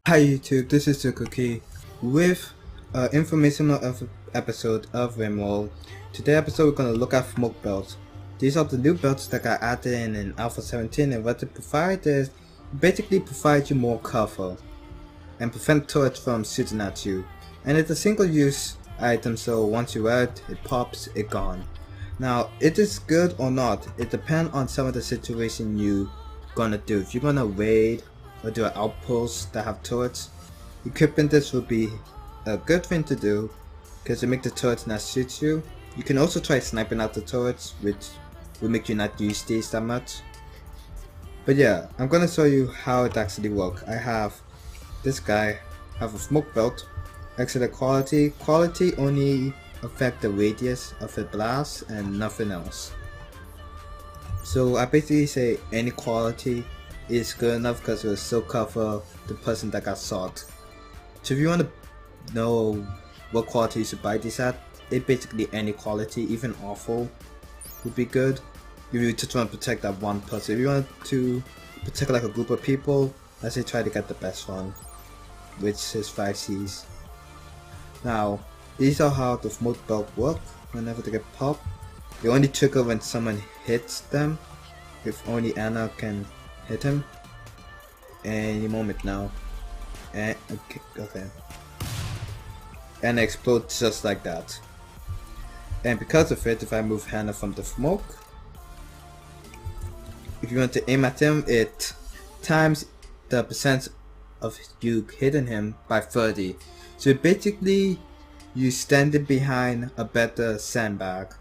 Hi YouTube, this is Tekuki with an informational episode of Rimworld. Today episode we're going to look at smoke belts. These are the new belts that got added in Alpha 17, and what they provide is basically provide you more cover and prevent turrets from shooting at you. And it's a single use item, so once you wear it, it pops, it's gone. Now it is good or not, it depends on some of the situation you gonna do. If you're gonna raid or do an outpost that have turrets, equipping this would be a good thing to do because it make the turrets not shoot you. You can also try sniping out the turrets, which will make you not use these that much. But yeah, I'm gonna show you how it actually works. I have this guy have a smoke belt. Actually, the quality only affect the radius of the blast and nothing else. So I basically say any quality is good enough because it will still cover the person that got shot. So if you want to know what quality you should buy these at, it basically any quality, even awful, would be good. If you just want to protect that one person. If you want to protect like a group of people, I say try to get the best one, which is 5Cs. Now, these are how the smoke belt work whenever they get popped. They only trigger when someone hits them, if only Anna can hit him any moment now. And okay. And it explodes just like that. And because of it, if I move Hannah from the smoke, if you want to aim at him, it times the percent of you hitting him by 30. So basically, you standing behind a better sandbag.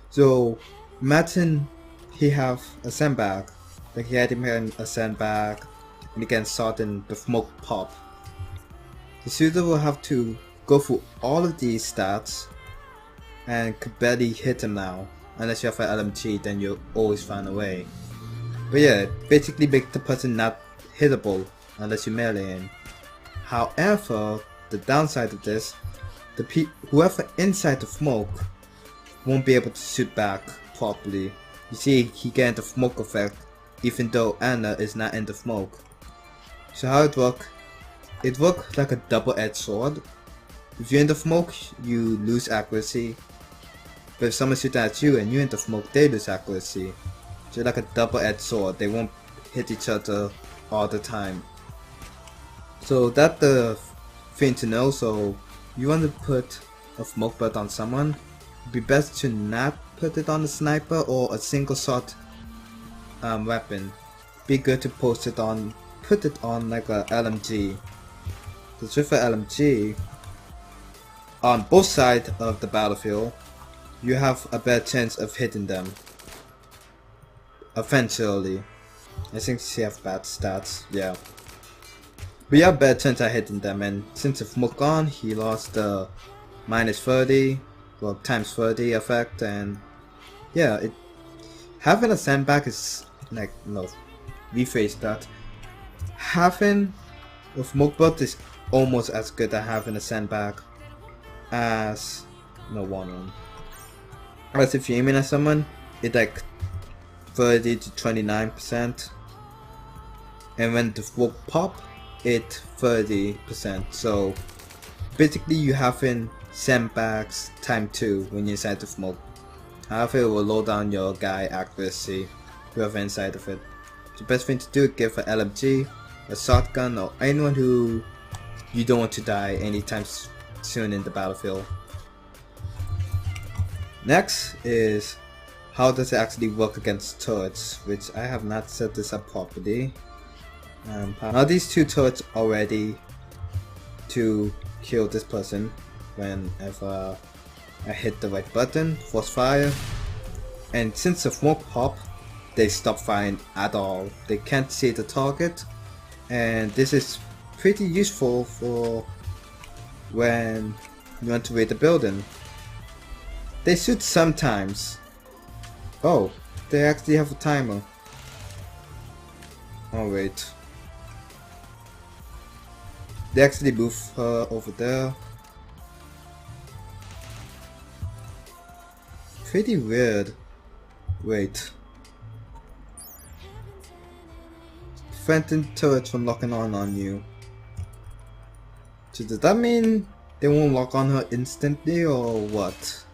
So imagine he have a sandbag, like he had him behind a sandbag, and he gets shot in the smoke pop. The shooter will have to go through all of these stats and could barely hit him now. Unless you have an LMG, then you'll always find a way. But yeah, basically make the person not hittable unless you melee him. However, the downside of this, whoever inside the smoke won't be able to shoot back properly. You see, he gets the smoke effect even though Anna is not in the smoke. So how it works? It works like a double-edged sword. If you're in the smoke, you lose accuracy. But if someone shoots at you and you're in the smoke, they lose accuracy. So like a double-edged sword, they won't hit each other all the time. So that's the thing to know. So you want to put a smoke belt on someone, it'd be best to not put it on a sniper or a single shot weapon. Be good to put it on like a LMG. Because with an LMG, on both sides of the battlefield, you have a better chance of hitting them. Eventually. I think she have bad stats, yeah. But you have better chance at hitting them, and since the smoke gone, he lost the minus 30, well times 30 effect, and yeah, having a sandbag is like, no, rephrase that. Having a smoke belt is almost as good as having a sandbag as no one. As if you're aiming at someone, it's like 30 to 29%, and when the smoke pop, it's 30%. So basically, you having sandbags times 2 when you're inside the smoke. However, it will low down your guy accuracy, whoever inside of it. The best thing to do is give an LMG, a shotgun, or anyone who you don't want to die anytime soon in the battlefield. Next is how does it actually work against turrets, which I have not set this up properly. Now these two turrets are ready to kill this person whenever I hit the right button, force fire, and since the smoke pop, they stop firing at all. They can't see the target, and this is pretty useful for when you want to raid the building. They shoot sometimes. Oh, they actually have a timer. Oh wait. They actually move her over there. Pretty weird. Wait. Preventing turrets from locking on you. So does that mean they won't lock on her instantly or what?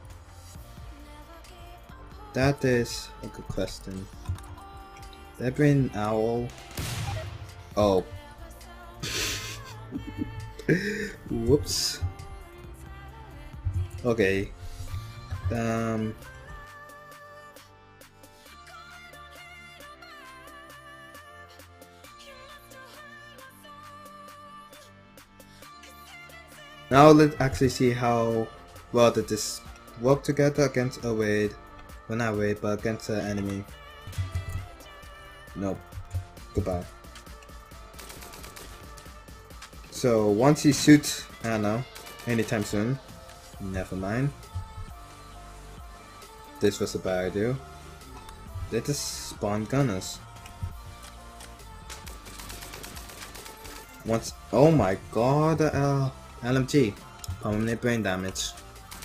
That is a good question. Did I bring Owl? Oh. Whoops. Okay. Now let's actually see how well did this work together against a raid. Well, not raid, but against an enemy. Nope. Goodbye. So once he shoots Anna anytime soon, never mind. This was a bad idea. They just spawn gunners. Once, oh my god, LMG, permanent brain damage,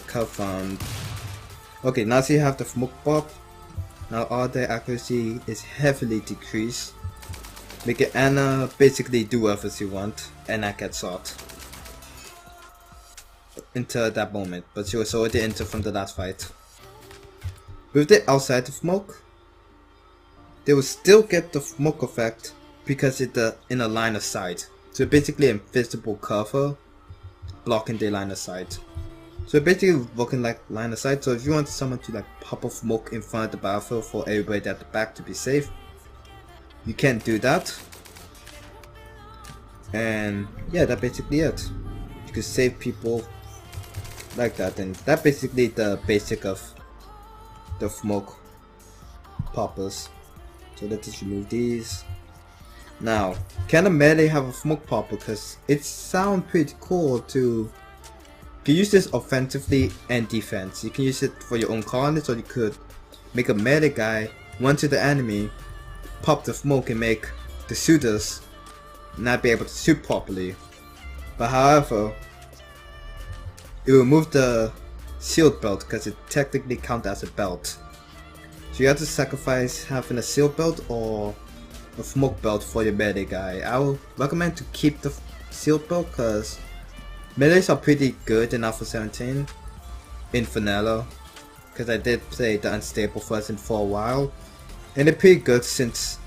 confirmed. Okay, now see you have the smoke pop. Now all their accuracy is heavily decreased, making Anna basically do whatever she wants, and not get shot until that moment, but she was already into from the last fight. With the outside of smoke, they will still get the smoke effect because it's in a line of sight. So basically invisible cover blocking the line of sight. So basically working like line of sight. So if you want someone to like pop a smoke in front of the battlefield for everybody at the back to be safe, you can't do that. And yeah, that's basically it. You can save people like that, and that's basically the basic of the smoke poppers. So let's just remove these. Now, can a melee have a smoke popper? Because it sounds pretty cool to. You can use this offensively and defense. You can use it for your own colonists, or you could make a melee guy run to the enemy, pop the smoke, and make the shooters not be able to shoot properly. But however, it will remove the shield belt because it technically counts as a belt. So you have to sacrifice having a shield belt or a smoke belt for your melee guy. I would recommend to keep the shield belt because melees are pretty good in Alpha 17 in vanilla, because I did play the unstable version for a while, and they're pretty good since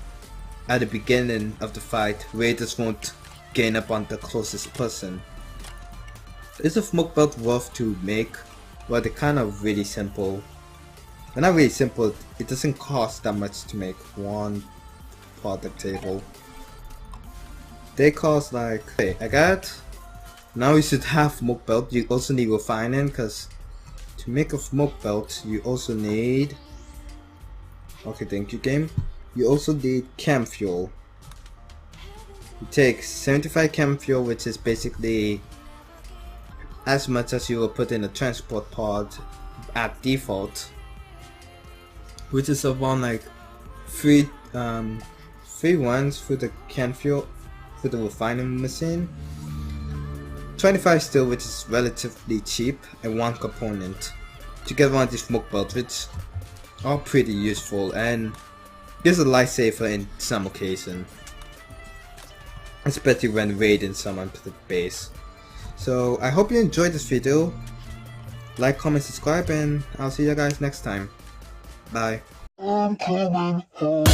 at the beginning of the fight raiders won't gain up on the closest person. Is a smoke belt worth to make? Well, they're kind of really simple. They're not really simple, it doesn't cost that much to make one product table. They cost like, okay, I got. Now you should have smoke belt. You also need refining, because to make a smoke belt you also need, okay, thank you game, you also need chem fuel. You take 75 chem fuel, which is basically as much as you will put in a transport pod at default, which is around like three runs for the chem fuel for the refining machine. 25 steel, which is relatively cheap, and one component to get one of these smoke belts, which are pretty useful and is a lifesaver in some occasion, especially when raiding someone to the base. So I hope you enjoyed this video. Like, comment, subscribe, and I'll see you guys next time. Bye. I'm coming home.